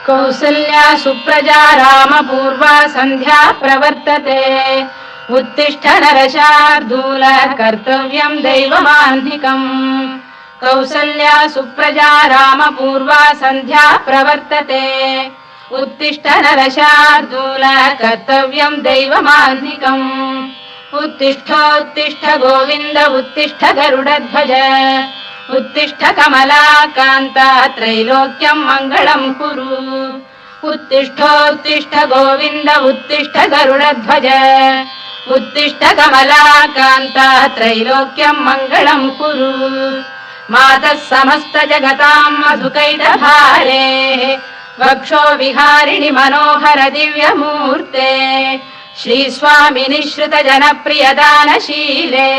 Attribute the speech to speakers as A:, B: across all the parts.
A: कौसल्या सुप्रजा रामपूर्वा सन्ध्या प्रवर्तते उत्तिष्ठ नरशार्दूल कर्तव्यं दैवमान्धिकम् कौसल्या सुप्रजा रामपूर्वा सन्ध्या प्रवर्तते उत्तिष्ठ नरशार्दूल कर्तव्यं दैवमान्धिकम् उत्तिष्ठोत्तिष्ठ गोविन्द उत्तिष्ठ गरुडध्वज उत्तिष्ठ कमलाकान्ता त्रैलोक्यं मङ्गलं कुरु उत्तिष्ठोत्तिष्ठ गोविन्द उत्तिष्ठ गरुडध्वज उत्तिष्ठ कमलाकान्ता त्रैलोक्यं मङ्गलं कुरु मातः समस्त जगतां मधुकैटभारे वक्षो विहारिणि मनोहर दिव्यमूर्ते श्रीस्वामिनि श्रुत जनप्रियदानशीले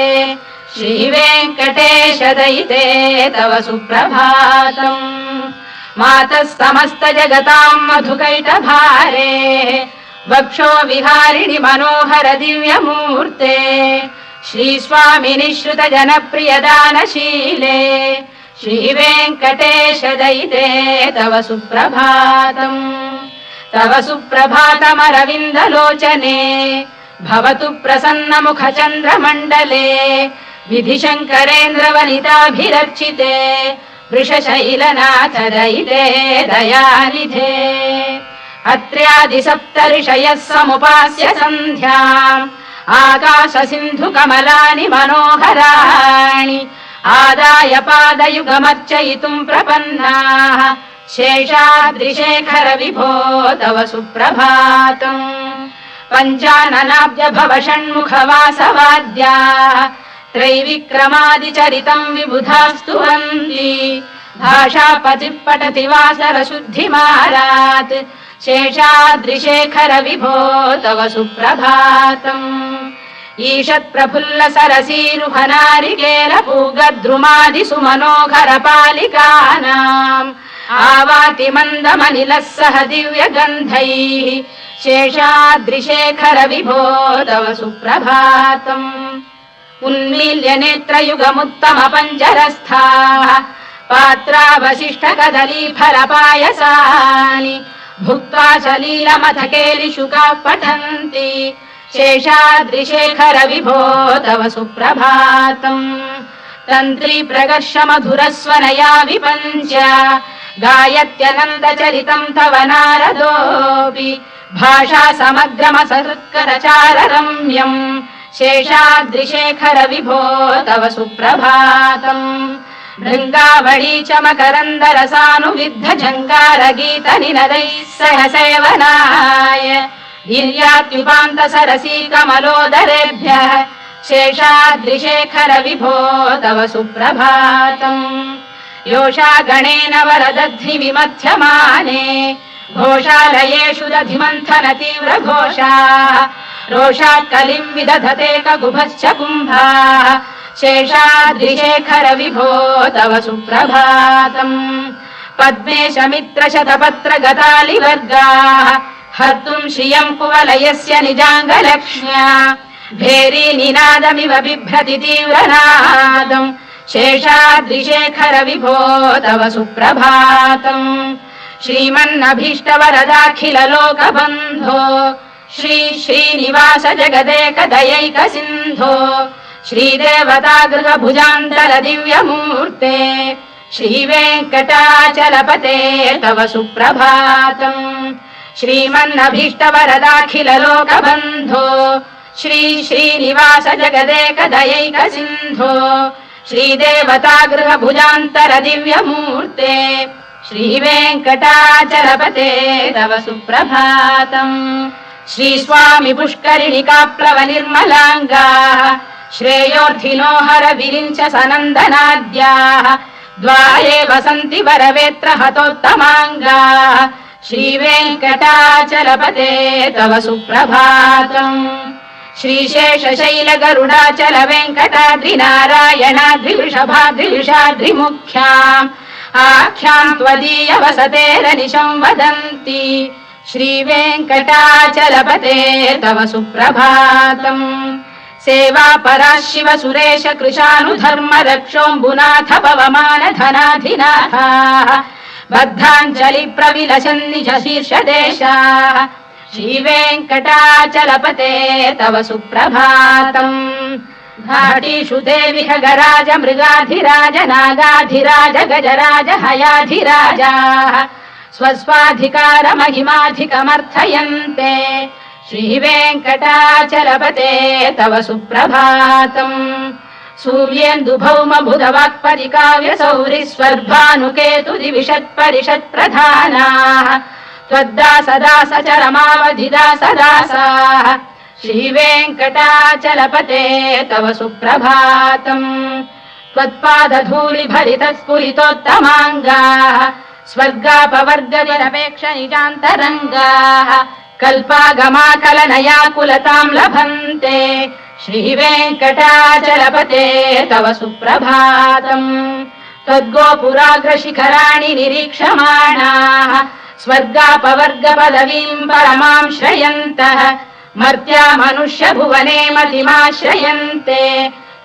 A: श्रीवेङ्कटेश दयिते तव सुप्रभातम् मातः समस्त जगतां मधुकैटभारे वक्षो विहारिणि मनोहर दिव्यमूर्ते श्रीस्वामिनि श्रुत जनप्रियदानशीले श्रीवेङ्कटेश दयिते तव सुप्रभातम् तव सुप्रभातमरविन्दलोचने भवतु प्रसन्नमुखचन्द्रमण्डले विधिशङ्करेन्द्रवनिताभिरर्चिते वृषशैलनाथ दयिते दयानिधे अत्र्यादिसप्तऋषयः समुपास्य सन्ध्याम् आकाशसिन्धुकमलानि मनोहराणि आदाय पादयुगमर्चयितुम् प्रपन्नाः शेषाद्रिशेखर विभो तव सुप्रभातम् पञ्चाननाब्ज भव षण्मुखवासवाद्याः त्रैविक्रमादिचरितम् विबुधास्तु वन्ति भाषापतिः पठति वासरशुद्धिमारात् शेषाद्रिशेखर विभो तव सुप्रभातम् ईषत्प्रफुल्ल सरसीरुहनारिकेलपूगद्रुमादिसुमनोहर पालिकानाम् आवाति मन्दमनिलः सह दिव्यगन्धैः शेषाद्रिशेखर विभो तव सुप्रभातम् उन्मील्य नेत्रयुगमुत्तम पञ्जरस्थाः पात्रावशिष्ट कदलीफलपायसानि भुक्त्वा सलीलमथ केलिशुकाः पठन्ति शेषाद्रिशेखर विभो तव सुप्रभातम् तन्त्री प्रकर्ष मधुरस्वनया विपञ्च गायत्यनन्दचरितम् तव नारदोऽपि भाषा समग्रमसहृत्करचाररम्यम् शेषाद्रिशेखर विभो तव सुप्रभातम् भृङ्गावळी च मकरन्दरसानुविद्ध झङ्कारगीत निनदैः सह सेवनाय गिर्यात्युपान्त सरसी कमलोदरेभ्यः शेषाद्रिशेखर विभो तव सुप्रभातम् योषा गणेन वरदध्नि विमथ्यमाने घोषालयेषु दधिमन्थन तीव्र घोषाः रोषात् कलिम् विदधते ककुभश्च कुम्भाः शेषाद्रिशेखर विभो तव सुप्रभातम् पद्मेश मित्र शतपत्र गतालिवर्गाः हर्तुम् श्रियम् कुवलयस्य निजाङ्गलक्ष्म्या भेरी निनादमिव बिभ्रति तीव्रनादम् शेषाद्रिशेखर विभो तव सुप्रभातम् श्रीमन्नभीष्टवरदाखिल लोकबन्धो श्री श्रीनिवास जगदेक दयैक सिन्धो श्रीदेवतागृह भुजान्तल दिव्यमूर्ते श्रीवेङ्कटाचलपते तव सुप्रभातम् श्रीमन्नभीष्टवरदाखिल लोकबन्धो श्री श्रीनिवास जगदेक दयैक सिन्धो श्रीदेवतागृह भुजान्तर दिव्यमूर्ते श्रीवेङ्कटाचलपते तव सुप्रभातम् श्रीस्वामि पुष्करिणिकाप्लव निर्मलाङ्गाः श्रेयोर्थिनो हर विरिञ्च सनन्दनाद्याः द्वारे वसन्ति वरवेत्र हतोत्तमाङ्गाः श्रीवेङ्कटाचलपते तव सुप्रभातम् श्रीशेषशैल गरुडाचल वेङ्कटाद्रिनारायणाद्रिवृषभाद्रिवृषाद्रिमुख्याम् आख्याम् त्वदीय वसतेरनिशम् वदन्ति श्रीवेङ्कटाचलपते तव सुप्रभातम् सेवा परा शिव सुरेश कृशानुधर्म रक्षोऽम्बुनाथ पवमान धनाधिनाथाः बद्धाञ्जलि प्रविलसन् निज शीर्षदेशाः श्रीवेङ्कटाचलपते तव सुप्रभातम् घाटीषु देवि खगराज मृगाधिराज नागाधिराज गजराज हयाधिराजाः स्वस्वाधिकार महिमाधिकमर्थयन्ते श्रीवेङ्कटाचलपते तव सुप्रभातम् सूर्येन्दुभौम बुधवाक्परिकाव्य सौरि स्वर्भानुकेतु दिविषत्परिषत्प्रधानाः त्वद्दासदास चरमावधिदासदासाः श्रीवेङ्कटाचलपते तव सुप्रभातम् त्वत्पादधूलिभरितस्फुरितोत्तमाङ्गाः स्वर्गापवर्गनिरपेक्ष निजान्तरङ्गाः कल्पागमाकलनयाकुलताम् लभन्ते श्रीवेङ्कटाचलपते तव सुप्रभातम् त्वद्गोपुराग्रशिखराणि निरीक्षमाणाः स्वर्गापवर्गपदवीम् परमाम् श्रयन्तः मर्त्या मनुष्य भुवने मतिमाश्रयन्ते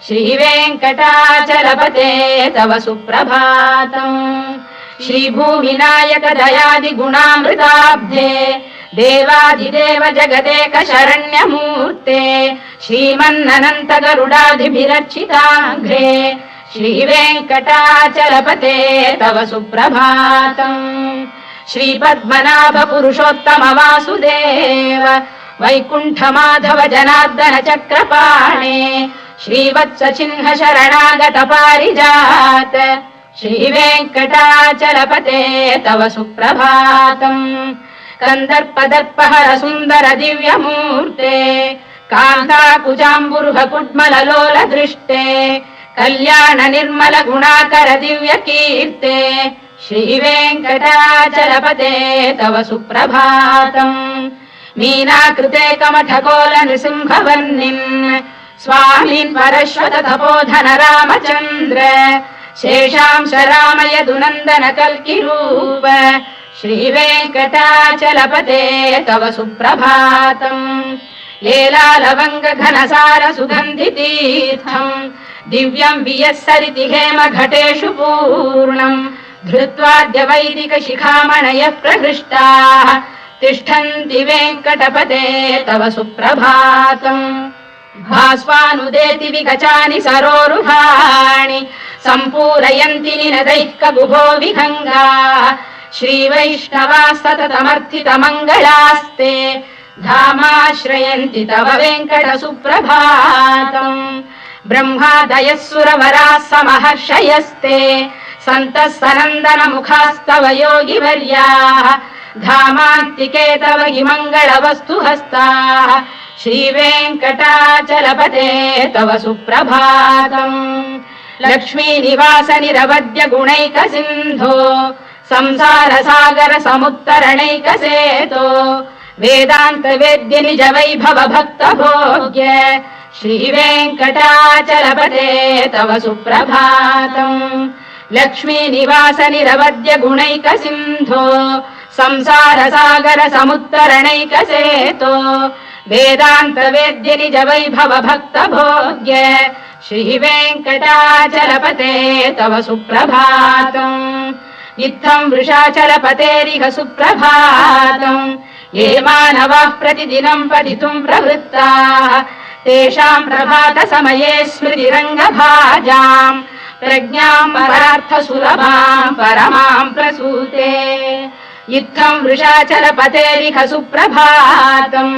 A: श्रीवेङ्कटाचलपते तव सुप्रभातम् श्रीभूमिनायक दयादिगुणामृताब्धे देवादिदेव जगदेक शरण्यमूर्ते श्रीमन्ननन्त गरुडादिभिरर्चिताङ्घ्रे श्रीवेङ्कटाचलपते तव सुप्रभातम् श्रीपद्मनाभ पुरुषोत्तम वासुदेव वैकुण्ठ माधव जनार्दन चक्रपाणे श्रीवत्स चिह्न शरणागत पारिजात श्रीवेङ्कटाचलपते तव सुप्रभातम् कन्दर्पदर्पहर सुन्दर दिव्यमूर्ते कान्ताकुजाम्बुरुह कुड्मललोल दृष्टे कल्याण निर्मल गुणाकर दिव्य कीर्ते श्रीवेङ्कटाचलपते तव सुप्रभातम् मीनाकृते कमठकोल नृसिंहवर्णिन् स्वामिन् परश्वत तपोधन रामचन्द्र शेषांश रामयदुनन्दन कल्किरूप श्रीवेङ्कटाचलपते तव सुप्रभातम् लेलालवङ्ग घनसार सुगन्धितीर्थम् दिव्यम् वियस्सरिति हेम घटेषु पूर्णम् धृत्वाद्य वैदिक शिखामणयः प्रहृष्टाः तिष्ठन्ति वेङ्कटपते तव सुप्रभातम् भास्वानुदेति विगचानि सरोरुहाणि सम्पूरयन्ति निनदैः कगुभो विहङ्गाः श्रीवैष्णवाः सततमर्थितमङ्गलास्ते धामाश्रयन्ति तव वेङ्कट सुप्रभातम् ब्रह्मादयः सुरवराः समहर्षयस्ते सन्तः सनन्दन मुखास्तव योगिवर्याः धामान्तिके तव हि मङ्गलवस्तु हस्ताः श्रीवेङ्कटाचलपते तव सुप्रभातम् लक्ष्मीनिवास निरवद्य गुणैक सिन्धो संसार सागर समुत्तरणैक सेतो वेदान्त वेद्य निज वैभव भक्त भोग्य श्रीवेङ्कटाचलपते तव सुप्रभातम् लक्ष्मीनिवास निरवद्य गुणैक सिन्धो संसार सागर समुत्तरणैक सेतो वेदान्त वेद्य निज वैभव भक्त भोग्य श्रीवेङ्कटाचलपते तव सुप्रभातम् इत्थम् वृषाचलपतेरिह सुप्रभातम् ये मानवाः प्रतिदिनम् पठितुम् प्रवृत्ताः तेषाम् प्रभात समये स्मृतिरङ्गभाजाम् प्रज्ञाम् परार्थ सुलभाम् परमाम् प्रसूते इत्थम् वृषाचलपतेरिह सुप्रभातम्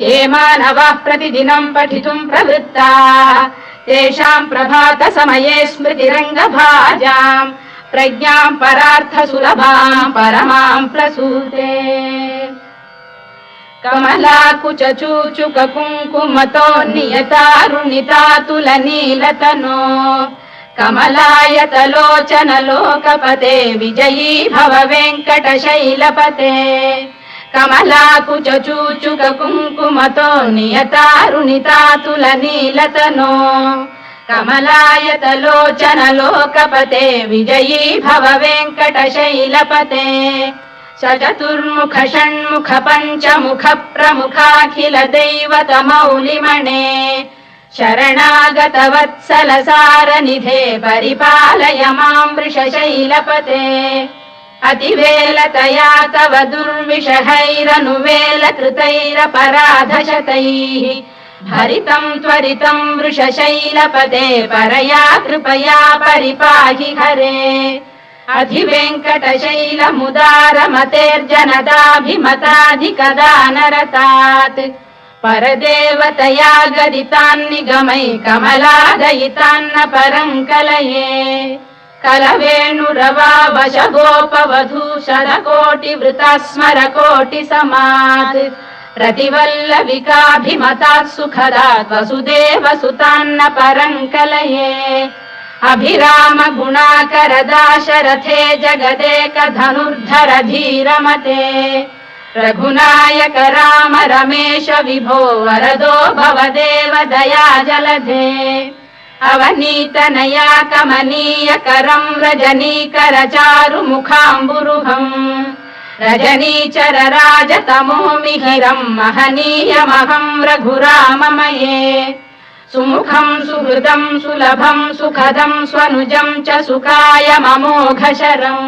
A: ये मानवाः प्रतिदिनम् पठितुम् प्रवृत्ताः तेषाम् प्रभात समये स्मृतिरङ्गभाजाम् प्रज्ञाम् परार्थ सुलभाम् परमाम् प्रसूते कमलाकुच चूचुक कुङ्कुमतो नियतारुणितातुल नीलतनो कमलायतलोचन लोकपते विजयी भव वेङ्कटशैलपते कमलाकुच चूचुक कुङ्कुमतो नियतारुणितातुल नीलतनो कमलायतलोचन लोकपते विजयी भव वेङ्कटशैलपते सचतुर्मुख षण्मुख पञ्चमुख प्रमुखाखिल दैवत मौलिमणे शरणागतवत्सलसारनिधे परिपालय मां वृषशैलपते अतिवेलतया तव दुर्विषहैरनुवेलकृतैरपराधशतैः हरितं त्वरितं वृषशैलपते परया कृपया परिपाहि हरे अधिवेङ्कटशैलमुदारमतेर्जनदाभिमताधिकदानरतात् परदेवतया गदितान्निगमै कमलादयितान्न परं कलये कलवेणुरवावशगोपवधूशरकोटिवृता स्मरकोटिसमात् रतिवल्लविकाभिमतात् सुखदात् वसुदेवसुतान्न परं कलये अभिराम गुणाकरदाशरथे जगदेकधनुर्धर धीरमते रघुनायक राम रमेश विभो वरदो भवदेव दया जलधे अवनीतनया कमनीयकरं रजनीकर चारुमुखाम्बुरुहम् रजनीचर राजतमो मिहिरं महनीयमहं रघुराममये सुमुखं सुहृदं सुलभं सुखदं स्वनुजं च सुखायममोघशरम्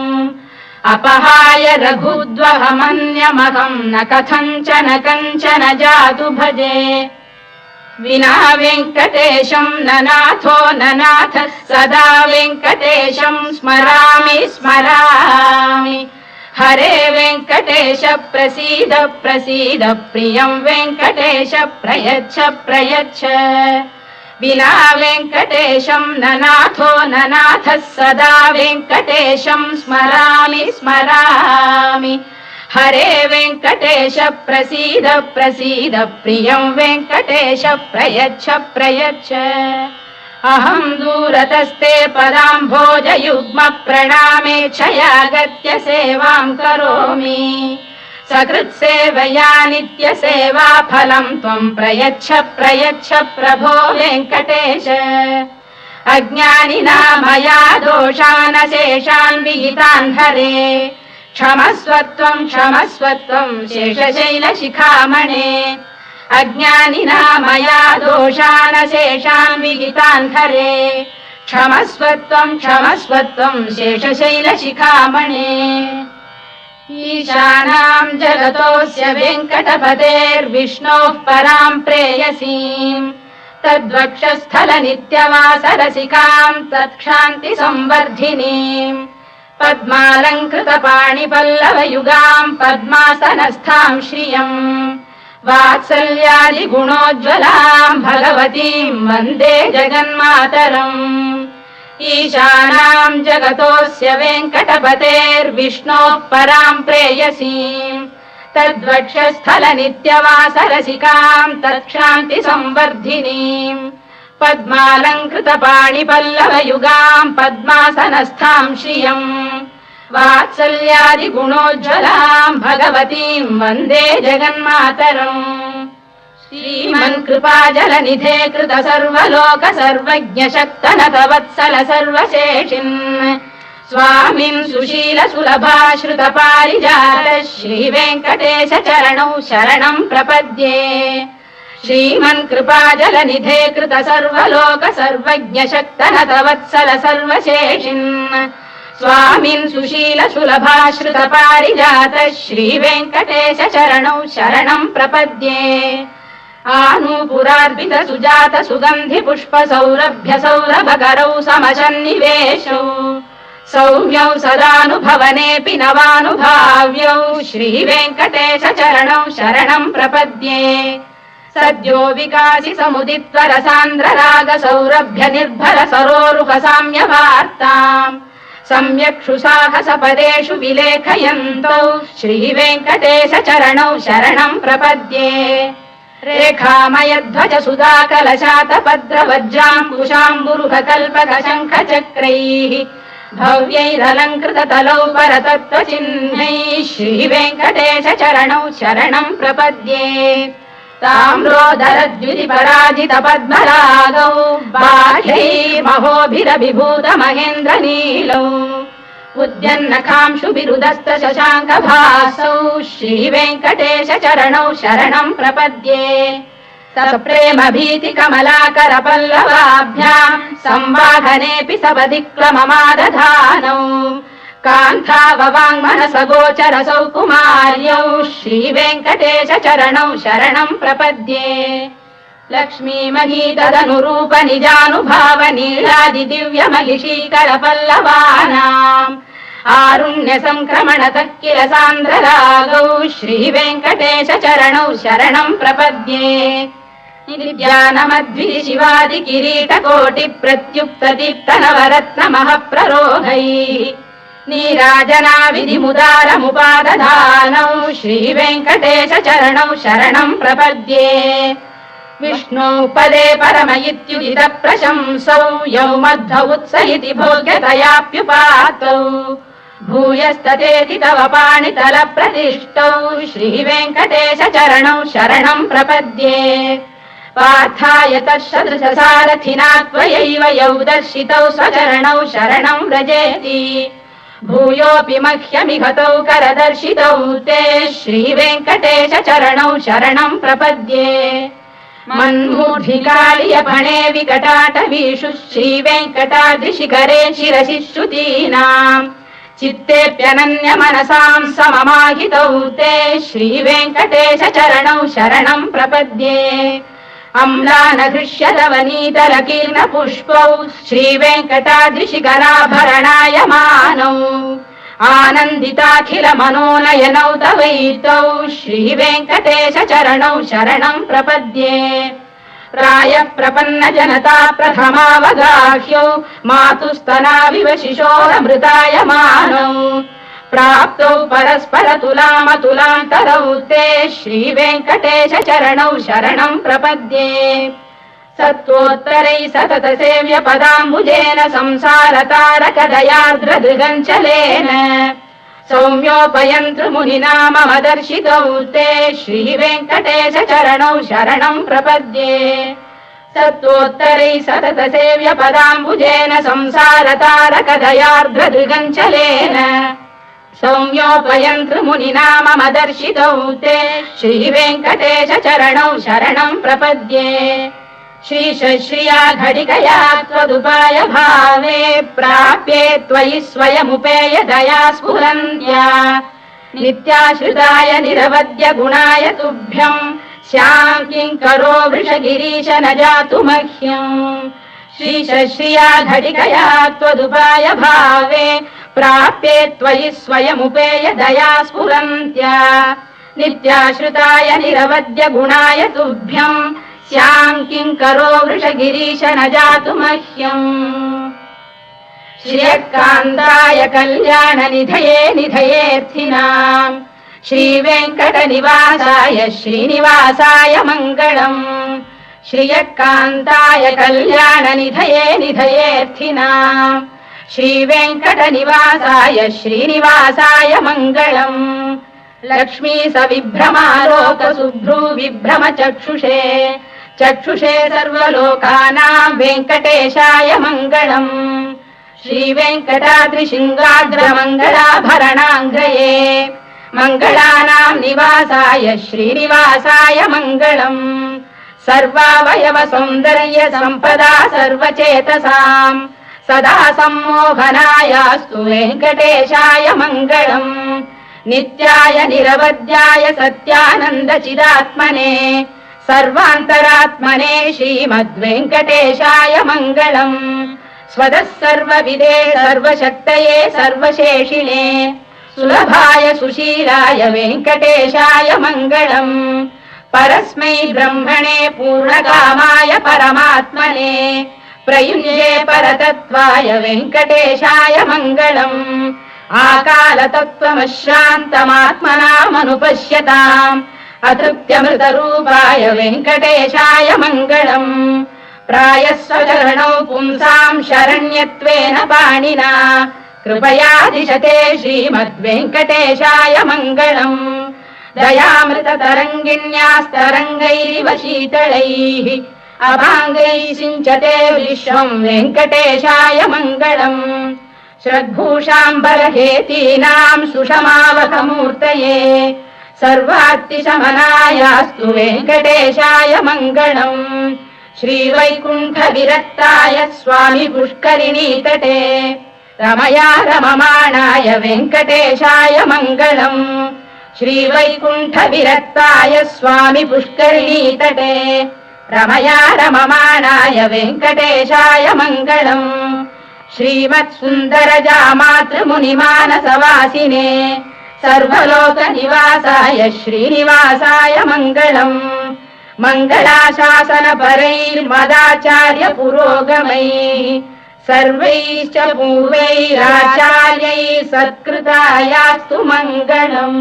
A: अपहाय रघुद्वहमन्यमहं न कथञ्चन कञ्चन जातु भजे विना वेङ्कटेशं ननाथो ननाथः सदा वेङ्कटेशं स्मरामि स्मरामि हरे वेङ्कटेश प्रसीद प्रसीद प्रियं वेङ्कटेश प्रयच्छ प्रयच्छ विना वेङ्कटेशं ननाथो ननाथः सदा वेङ्कटेशं स्मरामि स्मरामि हरे वेङ्कटेश प्रसीद प्रसीद प्रियं वेङ्कटेश प्रयच्छ प्रयच्छ अहं दूरतस्ते पदाम्भोजयुग्म प्रणामेच्छयागत्य सेवां करोमि सकृत्सेवया नित्यसेवा फलं त्वं प्रयच्छ प्रयच्छ प्रभो वेङ्कटेश अज्ञानिना मया दोषानशेषान् विहितान् हरे क्षमस्वत्वं शेषशैलशिखामणे अज्ञानिना मया दोषानशेषान् विहितान् हरे क्षमस्वत्वं शेषशैलशिखामणे ईशानां जगतोऽस्य वेङ्कटपतेर्विष्णोः परां प्रेयसीं तद्वक्षस्थलनित्यवासरसिकां तत्क्षान्तिसंवर्धिनीं पद्मालङ्कृतपाणिपल्लवयुगां पद्मासनस्थां श्रियम् वात्सल्यादिगुणोज्ज्वलां भगवतीं वन्दे जगन्मातरम् ईशानां जगतोऽस्य वेङ्कटपतेर्विष्णोः परां प्रेयसीं तद्वक्षस्थलनित्यवासरसिकां तत्क्षान्तिसंवर्धिनीं पद्मालङ्कृतपाणिपल्लवयुगां पद्मासनस्थां श्रियम् वात्सल्यादिगुणोज्ज्वलां भगवतीं वन्दे जगन्मातरम् श्रीमन्कृपाजलनिधे कृत सर्वलोक सर्वज्ञ शक्तनतवत्सल सर्वशेषिन् स्वामिन् सुशील सुलभाश्रित पारिजात श्रीवेङ्कटेश चरणौ शरणं प्रपद्ये श्रीमन्कृपाजलनिधे कृत सर्वलोक सर्वज्ञ शक्तनतवत्सल सर्वशेषिन् स्वामिन् सुशील सुलभाश्रित पारिजात श्रीवेङ्कटेश चरणौ शरणं प्रपद्ये आनूपुरार्पित सुजात सुगन्धि पुष्प सौरभ्य सौरभकरौ समशन्निवेशौ सौम्यौ सदानुभवनेऽपि नवानुभाव्यौ श्रीवेङ्कटेश चरणौ शरणं प्रपद्ये सद्यो विकासि समुदित्वर सान्द्र राग सौरभ्य निर्भर सरोरुह साम्यवार्ताम् सम्यक् सुसाहसपदेषु विलेखयन्तौ श्रीवेङ्कटेश चरणौ शरणं प्रपद्ये रेखामयध्वज सुधाकलशातपद्रवज्राङ्कुशाम्बुरुहकल्पकशङ्खचक्रैः भव्यैरलङ्कृततलौ परतत्त्वचिह्नैः श्रीवेङ्कटेश चरणौ शरणं प्रपद्ये ताम्रोदरद्युतिपराजित पद्मरागौ बाह्यैर्महोभिरभिभूत महेन्द्रनीलौ उद्यन्नखांशुभिरुदस्त शशाङ्कभासौ श्रीवेङ्कटेश चरणौ शरणं प्रपद्ये सप्रेम भीति कमलाकर पल्लवाभ्याम् संवाहनेऽपि सपदिक्लममादधानौ कान्थाववाङ्मनस गोचरसौ कुमार्यौ श्रीवेङ्कटेश चरणौ शरणम् प्रपद्ये लक्ष्मीमही तदनुरूप निजानुभाव नीलादि दिव्य महिषीकर पल्लवानाम् आरुण्य संक्रमणतः किल सान्द्ररागौ श्रीवेङ्कटेश चरणौ शरणम् प्रपद्ये निद्यानमद्विधि शिवादि किरीटकोटि प्रत्युक्त दीप्त नवरत्न महप्ररोहैः नीराजना विधिमुदारमुपादधानौ श्रीवेङ्कटेश चरणौ शरणम् प्रपद्ये विष्णु पदे परम इत्युदित प्रशंसौ यौ मध्व उत्स इति भोग्यतयाप्युपातौ भूयस्ततेति तव पाणितल प्रतिष्ठौ श्रीवेङ्कटेश चरणौ शरणम् प्रपद्ये पार्थाय तत्सदृश सारथिना त्वयैव यौ दर्शितौ स्वचरणौ शरणम् व्रजेति भूयोऽपि मह्यमिहतौ करदर्शितौ ते श्रीवेङ्कटेश चरणौ शरणम् प्रपद्ये मन्मूर्धिकालियपणे विकटाटवीषु श्रीवेङ्कटाद्रिशिखरे शिरसि श्रुतीनाम् चित्तेऽप्यनन्य मनसाम् सममाहितौ ते श्रीवेङ्कटेश चरणौ शरणम् प्रपद्ये अम्लानघृष्यदवनीतलकीर्ण पुष्पौ श्रीवेङ्कटाद्रिशिखराभरणायमानौ आनन्दिताखिल मनोनयनौ तवैतौ श्रीवेङ्कटेश चरणौ शरणम् प्रपद्ये प्रायः प्रपन्न जनता प्रथमावगाह्यौ मातुस्तनाविव शिशोरमृतायमानौ प्राप्तौ परस्पर तुलामतुलान्तरौ ते श्रीवेङ्कटेश चरणौ शरणम् प्रपद्ये सत्त्वोत्तरैः सतत सेव्य पदाम्बुजेन संसारतारकदयार्द्रदृगञ्चलेन सौम्योपयन्तृमुनिना मम दर्शितौ ते श्रीवेङ्कटेश चरणौ शरणम् प्रपद्ये सत्त्वोत्तरैः सतत सेव्य पदाम्बुजेन संसारतारकदयार्द्रदृगञ्चलेन सौम्योपयन्तृमुनिना मम दर्शितौ ते श्रीवेङ्कटेश चरणौ शरणम् प्रपद्ये श्रीशश्रिया घटिकया त्वदुपाय भावे प्राप्ये त्वयि स्वयमुपेय दया स्फुरन्त्या नित्याश्रिताय निरवद्य गुणाय तुभ्यम् श्याम् किङ्करो वृषगिरीश न जातु मह्यम् श्रीशश्रिया घटिकया त्वदुपाय भावे प्राप्ये त्वयि स्वयमुपेय दया स्फुरन्त्या नित्याश्रिताय निरवद्य गुणाय तुभ्यम् श्याम् किङ्करो वृषगिरीश न जातु मह्यम् श्रियकान्ताय कल्याणनिधये निधयेऽर्थिनाम् श्रीवेङ्कटनिवासाय श्रीनिवासाय मङ्गलम् श्रियकान्ताय कल्याणनिधये निधयेऽर्थिनाम् श्रीवेङ्कटनिवासाय श्रीनिवासाय मङ्गलम् लक्ष्मी सविभ्रमालोक सुभ्रू विभ्रम चक्षुषे चक्षुषे सर्वलोकानां वेङ्कटेशाय मङ्गलम् श्रीवेङ्कटाद्रिशृङ्गाग्रमङ्गलाभरणाङ्गये मङ्गलानां निवासाय श्रीनिवासाय मङ्गलम् सर्वावयव सौन्दर्य सम्पदा सर्वचेतसाम् सदा सम्मोहनायास्तु वेङ्कटेशाय मङ्गलम् नित्याय निरवध्याय सत्यानन्द चिदात्मने सर्वान्तरात्मने श्रीमद्वेङ्कटेशाय मङ्गलम् स्वतः सर्वविदे सर्वशक्तये सर्वशेषिणे सुलभाय सुशीलाय वेङ्कटेशाय मङ्गलम् परस्मै ब्रह्मणे पूर्णकामाय परमात्मने प्रयुञ्जे परतत्त्वाय वेङ्कटेशाय मङ्गलम् आकालतत्त्वमश्रान्तमात्मनामनुपश्यताम् अतृप्त्यमृतरूपाय वेङ्कटेशाय मङ्गलम् प्रायस्वचरणौ पुंसाम् शरण्यत्वेन पाणिना कृपया दिशते श्रीमद्वेङ्कटेशाय मङ्गलम् दयामृततरङ्गिण्यास्तरङ्गैरिव शीतलैः अभाङ्गैः सिञ्चते विश्वम् वेङ्कटेशाय मङ्गलम् श्रद्भूषाम्बरहेतीनाम् सुषमावकमूर्तये सर्वार्तिशमनायास्तु वेङ्कटेशाय मङ्गलम् श्रीवैकुण्ठविरक्ताय स्वामी पुष्करिणीतटे रमया रममाणाय वेङ्कटेशाय मङ्गलम् श्रीवैकुण्ठविरक्ताय स्वामी पुष्करिणीतटे रमया रममाणाय वेङ्कटेशाय मङ्गलम् श्रीमत्सुन्दरजामातृमुनिमानसवासिने सर्वलोकनिवासाय श्रीनिवासाय मङ्गलम् मङ्गलाशासनपरैर्मदाचार्य पुरोगमैः सर्वैश्च पूर्वैराचार्यैः सत्कृतायास्तु मङ्गलम्।